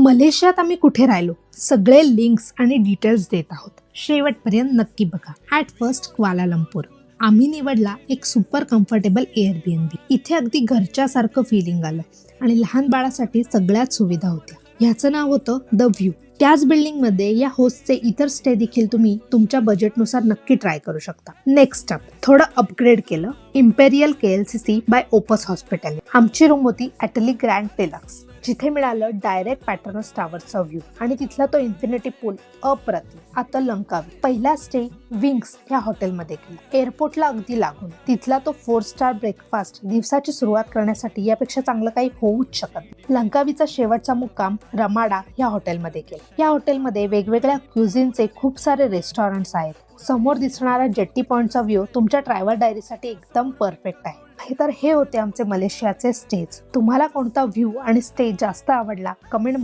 मलेशियात आम्ही कुठे राहिलो सगळे लिंक्स आणि डिटेल्स देत आहोत. शेवटपर्यंत नक्की बघा. At first Kuala Lumpur. आम्ही निवडला एक सुपर कम्फर्टेबल एअरबीएनबी. इथे अगदी घरच्यासारखं फिलिंग आलं आणि लहान बाळासाठी सगळ्याच सुविधा होत्या. ह्याचं नाव होतं द व्ह्यू. त्याच बिल्डिंगमध्ये या होस्टचे इतर स्टे देखील तुम्ही तुमच्या बजेटनुसार नक्की ट्राय करू शकता. नेक्स्ट अप थोडं अपग्रेड केलं. Imperial KLCC by Opus hospital. आमची रूम होती ॲटली ग्रँड डेलक्स, जिथे मिळालं डायरेक्ट पॅटर्नस टावरचा व्ह्यू आणि तिथला तो इन्फिनिटी पूल अप्रतिम. आता लंकावी. पहिला स्टे विंग्स या हॉटेलमध्ये केला, एअरपोर्टला अगदी लागून. तिथला तो 4 स्टार ब्रेकफास्ट दिवसाची सुरुवात करण्यासाठी यापेक्षा चांगलं काही होऊच शकत नाही. लंकावीचा शेवटचा मुक्काम रमाडा या हॉटेलमध्ये केला. या हॉटेलमध्ये वेगवेगळ्या क्युझिनचे खूप सारे रेस्टॉरंट्स आहेत. समोर दिसणारा जेट्टी पॉइंटचा व्ह्यू तुमच्या ट्रॅव्हल डायरीसाठी एकदम परफेक्ट आहे. तर हे होते आमचे मलेशियाचे स्टेज. तुम्हाला कोणता व्ह्यू आणि स्टे जास्त आवडला कमेंट